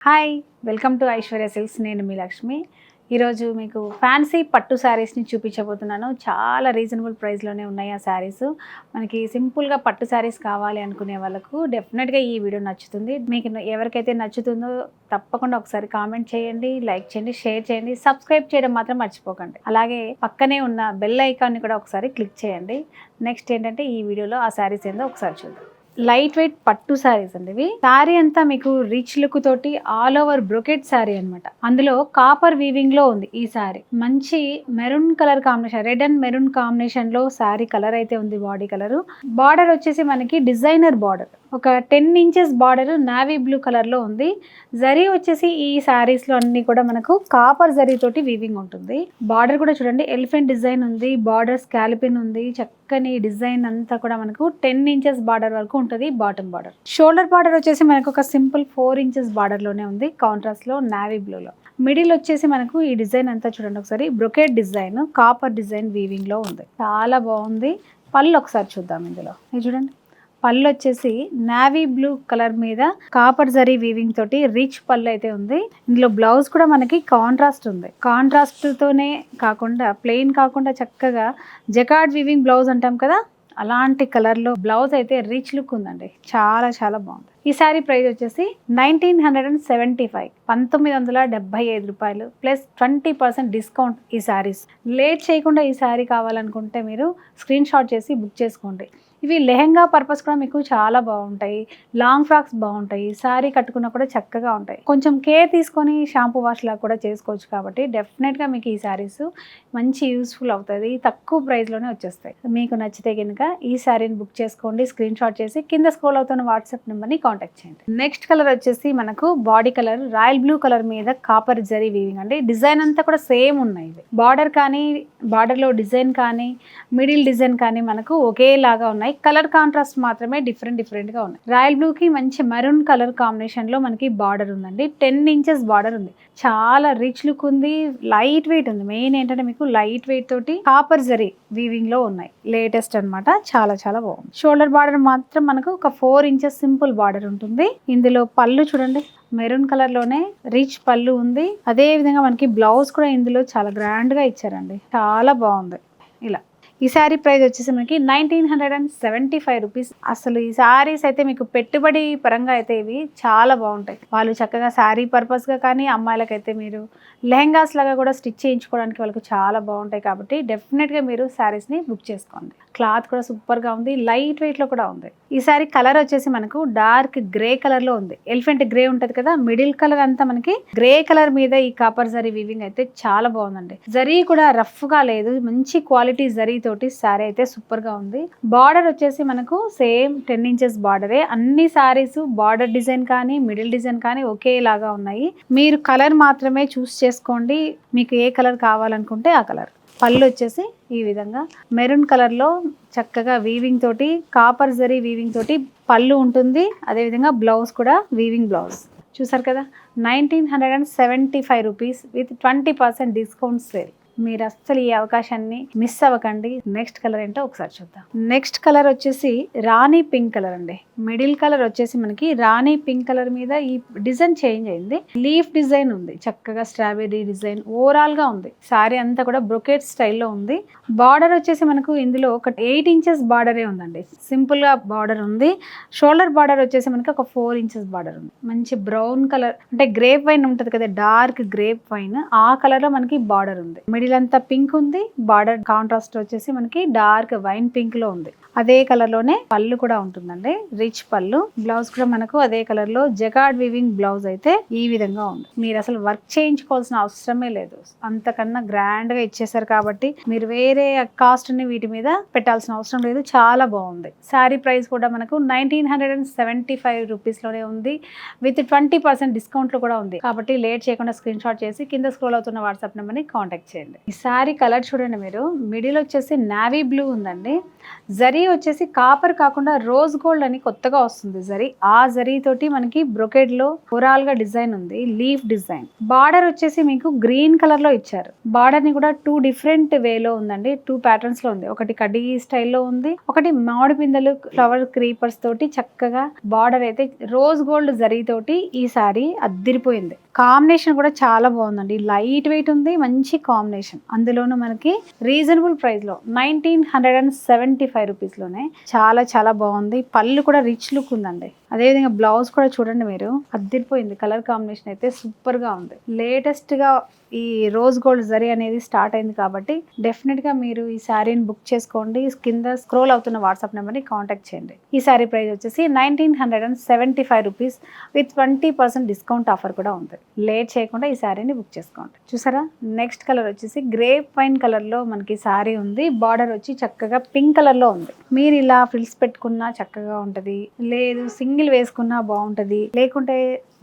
Hi welcome to Aishwarya silks. నేను మీ లక్ష్మి. ఈరోజు మీకు ఫ్యాన్సీ పట్టు శారీస్ని చూపించబోతున్నాను. చాలా రీజనబుల్ ప్రైస్లోనే ఉన్నాయి ఆ శారీస్. మనకి సింపుల్గా పట్టు శారీస్ కావాలి అనుకునే వాళ్ళకు డెఫినెట్గా ఈ వీడియో నచ్చుతుంది. మీకు ఎవరికైతే నచ్చుతుందో తప్పకుండా ఒకసారి కామెంట్ చేయండి, లైక్ చేయండి, షేర్ చేయండి, సబ్స్క్రైబ్ చేయడం మాత్రం మర్చిపోకండి. అలాగే పక్కనే ఉన్న బెల్ ఐకాన్ని కూడా ఒకసారి క్లిక్ చేయండి. నెక్స్ట్ ఏంటంటే ఈ వీడియోలో ఆ శారీస్ ఏందో ఒకసారి చూద్దాం. లైట్ వెయిట్ పట్టు శారీస్ అండి ఇవి. శారీ అంతా మీకు రిచ్ లుక్ తోటి ఆల్ ఓవర్ బ్రొకెట్ శారీ అనమాట. అందులో కాపర్ వీవింగ్ లో ఉంది ఈ శారీ. మంచి maroon colour combination, red and maroon combination లో శారీ కలర్ అయితే ఉంది. బాడీ కలర్, బార్డర్ వచ్చేసి మనకి డిజైనర్ బార్డర్, ఒక 10 inches border navy blue colour లో ఉంది. జరీ వచ్చేసి ఈ శారీస్ లో అన్ని కూడా మనకు కాపర్ జరీ తోటి వీవింగ్ ఉంటుంది. బార్డర్ కూడా చూడండి, ఎలిఫెంట్ డిజైన్ ఉంది, బార్డర్ స్కాల్పిన్ ఉంది. చక్కని డిజైన్ అంతా కూడా మనకు 10 ఇంచెస్ బార్డర్ వరకు ఉంటుంది. బాటమ్ బార్డర్, షోల్డర్ బార్డర్ వచ్చేసి మనకు ఒక సింపుల్ 4 ఇంచెస్ బార్డర్ లోనే ఉంది, కాంట్రాస్ట్ లో నావీ బ్లూ లో. మిడిల్ వచ్చేసి మనకు ఈ డిజైన్ అంతా చూడండి ఒకసారి, brocade design, copper design weaving లో ఉంది. చాలా బాగుంది. పళ్ళు ఒకసారి చూద్దాం. ఇందులో ఇది చూడండి, పళ్ళు వచ్చేసి నావీ బ్లూ కలర్ మీద కాపర్ జరీ వీవింగ్ తోటి రిచ్ పళ్ళు అయితే ఉంది. ఇందులో బ్లౌజ్ కూడా మనకి కాంట్రాస్ట్ ఉంది. కాంట్రాస్ట్ తోనే కాకుండా ప్లెయిన్ కాకుండా చక్కగా జకార్డ్ వీవింగ్ బ్లౌజ్ అంటాం కదా, అలాంటి కలర్ లో బ్లౌజ్ అయితే రిచ్ లుక్ ఉందండి. చాలా చాలా బాగుంది. ఈ శారీ ప్రైస్ వచ్చేసి 1975, 1975 రూపాయలు ప్లస్ 20% డిస్కౌంట్ ఈ శారీస్. లేట్ చేయకుండా ఈ శారీ కావాలనుకుంటే మీరు స్క్రీన్ షాట్ చేసి బుక్ చేసుకోండి. ఇవి లెహెంగా పర్పస్ కూడా మీకు చాలా బాగుంటాయి. లాంగ్ ఫ్రాక్స్ బాగుంటాయి. శారీ కట్టుకున్నా కూడా చక్కగా ఉంటాయి. కొంచెం కేర్ తీసుకొని షాంపూ వాష్ లాగా కూడా చేసుకోవచ్చు. కాబట్టి డెఫినెట్గా మీకు ఈ శారీస్ మంచి యూస్ఫుల్ అవుతుంది. తక్కువ ప్రైస్లోనే వచ్చేస్తాయి. మీకు నచ్చితే కనుక ఈ శారీని బుక్ చేసుకోండి. స్క్రీన్ షాట్ చేసి కింద స్క్రోల్ అవుతున్న వాట్సాప్ నెంబర్ని కాంటాక్ట్ చేయండి. నెక్స్ట్ కలర్ వచ్చేసి మనకు body colour royal blue colour మీద కాపర్ జరీ వీవింగ్ అండి. డిజైన్ అంతా కూడా సేమ్ ఉన్నాయి. బార్డర్ కానీ, బార్డర్లో డిజైన్ కానీ, మిడిల్ డిజైన్ కానీ మనకు ఒకేలాగా ఉన్నాయి. కలర్ కాంట్రాస్ట్ మాత్రమే డిఫరెంట్ గా ఉన్నాయి. రాయల్ బ్లూ కి మంచి మెరూన్ కలర్ కాంబినేషన్ లో మనకి బార్డర్ ఉందండి. 10 ఇంచెస్ బార్డర్ ఉంది. చాలా రిచ్ లుక్ ఉంది. లైట్ వెయిట్ ఉంది. మెయిన్ ఏంటంటే మీకు లైట్ వెయిట్ తోటి కాపర్ జరీ వీవింగ్ లో ఉన్నాయి. లేటెస్ట్ అన్నమాట. చాలా చాలా బాగుంది. షోల్డర్ బార్డర్ మాత్రం మనకు ఒక 4 ఇంచెస్ సింపుల్ బార్డర్ ఉంటుంది. ఇందులో పళ్ళు చూడండి, మెరూన్ కలర్ లోనే రిచ్ పళ్ళు ఉంది. అదే విధంగా మనకి బ్లౌజ్ కూడా ఇందులో చాలా గ్రాండ్ గా ఇచ్చారండి. చాలా బాగుంది. ఇలా ఈ శారీ ప్రైస్ వచ్చేసి మనకి 1975 రూపీస్. అసలు ఈ శారీస్ అయితే మీకు పెట్టుబడి పరంగా అయితే ఇవి చాలా బాగుంటాయి. వాళ్ళు చక్కగా శారీ పర్పస్గా కానీ, అమ్మాయిలకైతే మీరు లెహెంగాస్ లాగా కూడా స్టిచ్ చేయించుకోవడానికి వాళ్ళకి చాలా బాగుంటాయి. కాబట్టి డెఫినెట్గా మీరు శారీస్ని బుక్ చేసుకోండి. క్లాత్ కూడా సూపర్గా ఉంది. లైట్ వెయిట్లో కూడా ఉంది. ఈ శారీ కలర్ వచ్చేసి మనకు డార్క్ గ్రే కలర్లో ఉంది. ఎలిఫెంట్ గ్రే ఉంటుంది కదా, మిడిల్ కలర్ అంతా మనకి గ్రే కలర్ మీద ఈ కాపర్ జరీ వీవింగ్ అయితే చాలా బాగుందండి. జరీ కూడా రఫ్గా లేదు, మంచి క్వాలిటీ జరీ తోటి శారీ అయితే సూపర్ గా ఉంది. బార్డర్ వచ్చేసి మనకు సేమ్ 10 ఇంచెస్ బార్డరే. అన్ని శారీస్ బార్డర్ డిజైన్ కానీ, మిడిల్ డిజైన్ కానీ ఒకేలాగా ఉన్నాయి. మీరు కలర్ మాత్రమే చూస్ చేసుకోండి. మీకు ఏ కలర్ కావాలనుకుంటే ఆ కలర్. పళ్ళు వచ్చేసి ఈ విధంగా మెరూన్ కలర్ లో చక్కగా వీవింగ్ తోటి, కాపర్ జరీ వీవింగ్ తోటి పళ్ళు ఉంటుంది. అదేవిధంగా బ్లౌజ్ కూడా వీవింగ్ బ్లౌజ్. చూసారు కదా, 1975 రూపీస్ విత్ 20% డిస్కౌంట్ సేల్. మీరు అస్సలు ఈ అవకాశాన్ని మిస్ అవ్వకండి. నెక్స్ట్ కలర్ ఏంటో ఒకసారి చూద్దాం. నెక్స్ట్ కలర్ వచ్చేసి రాణి పింక్ కలర్ అండి. మిడిల్ కలర్ వచ్చేసి మనకి రాణి పింక్ కలర్ మీద ఈ డిజైన్ చేంజ్ అయింది. లీఫ్ డిజైన్ ఉంది, చక్కగా స్ట్రాబెర్రీ డిజైన్ ఓవరాల్ గా ఉంది. సారీ అంతా కూడా బ్రొకెట్ స్టైల్లో ఉంది. బార్డర్ వచ్చేసి మనకు ఇందులో ఒక 8 ఇంచెస్ బార్డరే ఉందండి. సింపుల్ గా బార్డర్ ఉంది. షోల్డర్ బార్డర్ వచ్చేసి మనకి ఒక 4 ఇంచెస్ బార్డర్ ఉంది. మంచి బ్రౌన్ కలర్, అంటే గ్రేప్ వైన్ ఉంటుంది కదా, డార్క్ గ్రేప్ వైన్, ఆ కలర్ లో మనకి బార్డర్ ఉంది. మిడిల్ అంతా పింక్ ఉంది. బార్డర్ కాంట్రాస్ట్ వచ్చేసి మనకి డార్క్ వైన్ పింక్ లో ఉంది. అదే కలర్ లోనే పళ్ళు కూడా ఉంటుందండి, రిచ్ పళ్ళు. బ్లౌజ్ కూడా మనకు అదే కలర్ లో జకార్డ్ వీవింగ్ బ్లౌజ్ అయితే ఈ విధంగా ఉంది. మీరు అసలు వర్క్ చేయించుకోవాల్సిన అవసరమే లేదు. అంతకన్నా గ్రాండ్ గా ఇచ్చేసారు కాబట్టి మీరు వేరే కాస్ట్ ని వీటి మీద పెట్టాల్సిన అవసరం లేదు. చాలా బాగుంది. శారీ ప్రైస్ కూడా మనకు 1975 రూపీస్ లోనే ఉంది. విత్ 20% డిస్కౌంట్ లో కూడా ఉంది. కాబట్టి లేట్ చేయకుండా స్క్రీన్ షాట్ చేసి కింద స్క్రోల్ అవుతున్న వాట్సాప్ నెంబర్ ని కాంటాక్ట్ చేయండి. చేయండి. ఈ శారీ కలర్ చూడండి మీరు, మిడిల్ వచ్చేసి నావీ బ్లూ ఉందండి, జరీ వచ్చేసి కాపర్ కాకుండా రోజ్ గోల్డ్ అని కొత్తగా వస్తుంది జరీ. ఆ జరీ తోటి మనకి బ్రొకెడ్ లో ఓవరాల్ గా డిజైన్ ఉంది, లీఫ్ డిజైన్. బార్డర్ వచ్చేసి మీకు గ్రీన్ కలర్ లో ఇచ్చారు. బార్డర్ ని కూడా 2 డిఫరెంట్ వేలో ఉందండి, 2 ప్యాటర్న్స్ లో ఉంది. ఒకటి కడ్డీ స్టైల్లో ఉంది, ఒకటి మామిడి పిందెలు ఫ్లవర్ క్రీపర్స్ తోటి చక్కగా బార్డర్ అయితే రోజ్ గోల్డ్ జరీ తోటి ఈ సారీ అద్దిరిపోయింది. కాంబినేషన్ కూడా చాలా బాగుందండి, లైట్ వెయిట్ ఉంది, మంచి కాంబినేషన్. అందులోనూ మనకి రీజనబుల్ ప్రైస్ లో 1975 రూపీస్ లోనే చాలా చాలా బాగుంది. పళ్ళు కూడా రిచ్ లుక్ ఉందండి. అదేవిధంగా బ్లౌజ్ కూడా చూడండి మీరు, అద్దిరిపోయింది. కలర్ కాంబినేషన్ అయితే సూపర్ గా ఉంది. లేటెస్ట్ గా ఈ రోజ్ గోల్డ్ జరీ అనేది స్టార్ట్ అయింది కాబట్టి డెఫినెట్ గా మీరు ఈ శారీని బుక్ చేసుకోండి. కింద స్క్రోల్ అవుతున్న వాట్సాప్ నెంబర్ ని కాంటాక్ట్ చేయండి. ఈ శారీ ప్రైస్ వచ్చేసి 1975 రూపీస్ విత్ 20% డిస్కౌంట్ ఆఫర్ కూడా ఉంది. లేట్ చేయకుండా ఈ శారీని బుక్ చేసుకోండి. చూసారా, నెక్స్ట్ కలర్ వచ్చేసి గ్రేప్ వైన్ కలర్ లో మనకి శారీ ఉంది. బార్డర్ వచ్చి చక్కగా పింక్ కలర్ లో ఉంది. మీరు ఇలా ఫ్రిల్స్ పెట్టుకున్నా చక్కగా ఉంటది, లేదు సింగిల్ వేసుకున్నా బాగుంటది, లేకుంటే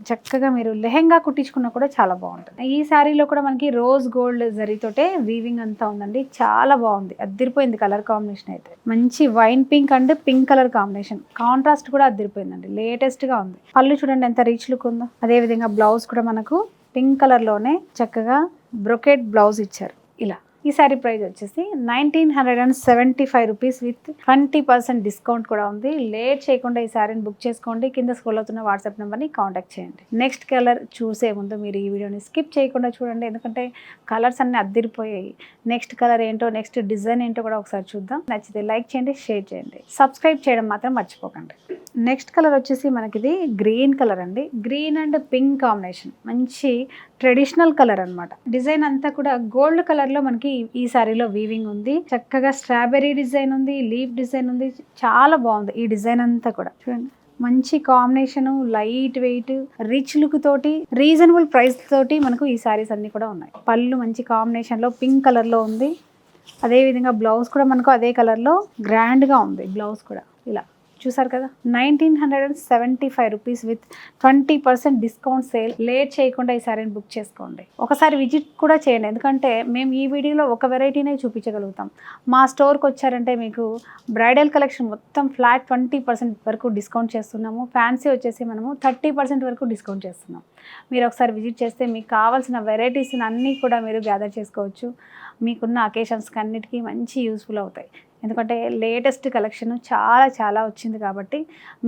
చక్కగా మీరు లెహెంగా కుట్టించుకున్నా కూడా చాలా బాగుంటుంది. ఈ శారీలో కూడా మనకి రోజ్ గోల్డ్ జరీతోటే వీవింగ్ అంతా ఉందండి, చాలా బాగుంది, అద్దిరిపోయింది. కలర్ కాంబినేషన్ అయితే మంచి wine pink and pink colour combination, contrast కూడా అద్దిరిపోయిందండి, లేటెస్ట్ గా ఉంది. పళ్ళు చూడండి ఎంత రిచ్ లుక్ ఉందో. అదే విధంగా బ్లౌజ్ కూడా మనకు పింక్ కలర్ లోనే చక్కగా బ్రొకెట్ బ్లౌజ్ ఇచ్చారు. ఇలా ఈ శారీ ప్రైస్ వచ్చేసి 1975 రూపీస్ విత్ 20% డిస్కౌంట్ కూడా ఉంది. లేట్ చేయకుండా ఈ శారీని బుక్ చేసుకోండి. కింద స్క్రోల్ అవుతున్న వాట్సాప్ నెంబర్ని కాంటాక్ట్ చేయండి. నెక్స్ట్ కలర్ చూసే ముందు మీరు ఈ వీడియోని స్కిప్ చేయకుండా చూడండి, ఎందుకంటే కలర్స్ అన్నీ అద్దిరిపోయాయి. నెక్స్ట్ కలర్ ఏంటో, నెక్స్ట్ డిజైన్ ఏంటో కూడా ఒకసారి చూద్దాం. నచ్చితే లైక్ చేయండి, షేర్ చేయండి, సబ్స్క్రైబ్ చేయడం మాత్రం మర్చిపోకండి. నెక్స్ట్ కలర్ వచ్చేసి మనకిది గ్రీన్ కలర్ అండి, గ్రీన్ అండ్ పింక్ కాంబినేషన్, మంచి ట్రెడిషనల్ కలర్ అన్నమాట. డిజైన్ అంతా కూడా గోల్డ్ కలర్ లో మనకి ఈ సారీలో వీవింగ్ ఉంది. చక్కగా స్ట్రాబెర్రీ డిజైన్ ఉంది, లీఫ్ డిజైన్ ఉంది, చాలా బాగుంది ఈ డిజైన్ అంతా కూడా. చూడండి మంచి combination, light weight, rich look తోటి, రీజనబుల్ ప్రైస్ తోటి మనకు ఈ సారీస్ అన్ని కూడా ఉన్నాయి. పళ్ళు మంచి కాంబినేషన్ లో పింక్ కలర్ లో ఉంది. అదే విధంగా బ్లౌజ్ కూడా మనకు అదే కలర్ లో గ్రాండ్ గా ఉంది. బ్లౌజ్ కూడా ఇలా చూసారు కదా, 1975 rupees with 20% discount sale. Late చేయకుండా ఈ సారీని బుక్ చేసుకోండి. ఒకసారి విజిట్ కూడా చేయండి, ఎందుకంటే మేము ఈ వీడియోలో ఒక వెరైటీనే చూపించగలుగుతాం. మా స్టోర్కి వచ్చారంటే మీకు బ్రైడల్ కలెక్షన్ మొత్తం ఫ్లాట్ 20% వరకు డిస్కౌంట్ చేస్తున్నాము. ఫ్యాన్సీ వచ్చేసి మనము 30% వరకు డిస్కౌంట్ చేస్తున్నాం. మీరు ఒకసారి విజిట్ చేస్తే మీకు కావాల్సిన వెరైటీస్ అన్నీ కూడా మీరు గ్యాదర్ చేసుకోవచ్చు. మీకున్న అకేషన్స్కి అన్నిటికీ మంచి యూస్ఫుల్ అవుతాయి. ఎందుకంటే లేటెస్ట్ కలెక్షన్ చాలా చాలా వచ్చింది కాబట్టి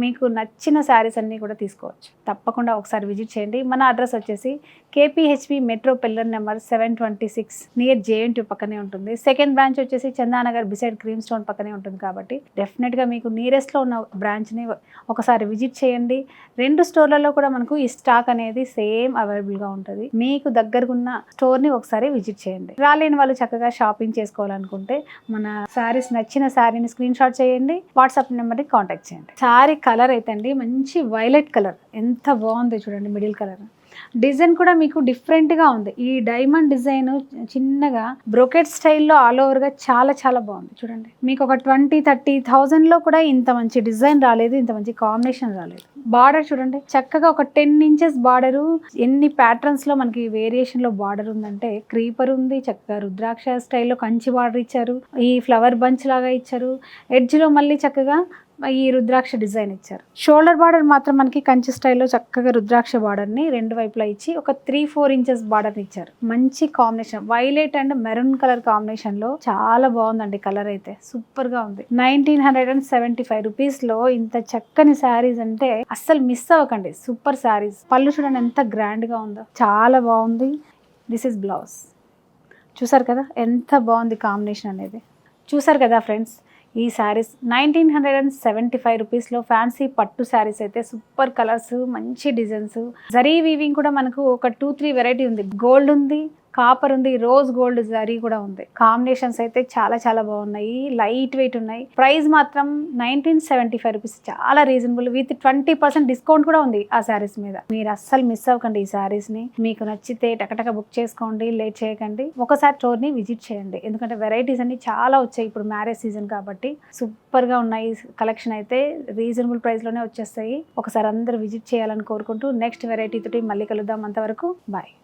మీకు నచ్చిన శారీస్ అన్నీ కూడా తీసుకోవచ్చు. తప్పకుండా ఒకసారి విజిట్ చేయండి. మన అడ్రస్ వచ్చేసి KPHP metro pillar number 726 near JNT పక్కనే ఉంటుంది. సెకండ్ బ్రాంచ్ వచ్చేసి చందానగర్ బిసైడ్ క్రీమ్ స్టోన్ పక్కనే ఉంటుంది కాబట్టి డెఫినెట్గా మీకు నియరెస్ట్లో ఉన్న బ్రాంచ్ని ఒకసారి విజిట్ చేయండి. 2 స్టోర్లలో కూడా మనకు ఈ స్టాక్ అనేది సేమ్ అవైలబుల్గా ఉంటుంది. మీకు దగ్గరకున్న స్టోర్ని ఒకసారి విజిట్ చేయండి. రాలేని వాళ్ళు చక్కగా షాపింగ్ చేసుకోవాలనుకుంటే మన శారీస్ నచ్చిన శారీని స్క్రీన్ షాట్ చేయండి, వాట్సాప్ నెంబర్ని కాంటాక్ట్ చేయండి. శారీ కలర్ అయితే అండి మంచి వైలెట్ కలర్, ఎంత బాగుంది చూడండి. మిడిల్ కలర్ డిజైన్ కూడా మీకు డిఫరెంట్గా ఉంది. ఈ డైమండ్ డిజైన్ చిన్నగా బ్రోకెట్ స్టైల్లో ఆల్ ఓవర్గా చాలా చాలా బాగుంది చూడండి. మీకు ఒక 20-30,000లో కూడా ఇంత మంచి డిజైన్ రాలేదు, ఇంత మంచి కాంబినేషన్ రాలేదు. బార్డర్ చూడండి చక్కగా ఒక 10 ఇంచెస్ బార్డరు. ఎన్ని ప్యాటర్న్స్లో మనకి వేరియేషన్లో బార్డర్ ఉందంటే, క్రీపర్ ఉంది, చక్కగా రుద్రాక్ష స్టైల్లో కంచి బార్డర్ ఇచ్చారు, ఈ ఫ్లవర్ బంచ్ లాగా ఇచ్చారు, ఎడ్జ్లో మళ్ళీ చక్కగా ఈ రుద్రాక్ష డిజైన్ ఇచ్చారు. షోల్డర్ బార్డర్ మాత్రం మనకి కంచి స్టైల్లో చక్కగా రుద్రాక్ష బార్డర్ని 2 వైపులా ఇచ్చి ఒక 3-4 ఇంచెస్ బార్డర్ని ఇచ్చారు. మంచి combination, violet and maroon colour కాంబినేషన్లో చాలా బాగుందండి. కలర్ అయితే సూపర్గా ఉంది. 1975 రూపీస్లో ఇంత చక్కని శారీస్ అంటే అస్సలు మిస్ అవ్వకండి. సూపర్ శారీస్. పళ్ళు చూడండి ఎంత గ్రాండ్గా ఉందో, చాలా బాగుంది. This is blouse. చూసారు కదా ఎంత బాగుంది కాంబినేషన్ అనేది. చూసారు కదా ఫ్రెండ్స్, ఈ శారీస్ 1975 రూపీస్లో ఫ్యాన్సీ పట్టు శారీస్ అయితే సూపర్ కలర్స్, మంచి డిజైన్స్. జరీ వీవింగ్ కూడా మనకు ఒక 2-3 వెరైటీ ఉంది. గోల్డ్ ఉంది, కాపర్ ఉంది, రోజ్ గోల్డ్ జరీ కూడా ఉంది. కాంబినేషన్స్ అయితే చాలా చాలా బాగున్నాయి, లైట్ వెయిట్ ఉన్నాయి. ప్రైస్ మాత్రం 1975 రూపీస్, చాలా రీజనబుల్. విత్ 20% డిస్కౌంట్ కూడా ఉంది ఆ శారీస్ మీద. మీరు అస్సలు మిస్ అవ్వకండి ఈ శారీస్ని. మీకు నచ్చితే టకటక బుక్ చేసుకోండి, లేట్ చేయకండి. ఒకసారి స్టోర్ని విజిట్ చేయండి, ఎందుకంటే వెరైటీస్ అన్ని చాలా వచ్చాయి. ఇప్పుడు మ్యారేజ్ సీజన్ కాబట్టి సూపర్గా ఉన్నాయి. కలెక్షన్ అయితే రీజనబుల్ ప్రైస్లోనే వచ్చేస్తాయి. ఒకసారి అందరూ విజిట్ చేయాలని కోరుకుంటూ నెక్స్ట్ వెరైటీ తోటి మళ్ళీ కలుద్దాం. అంతవరకు బాయ్.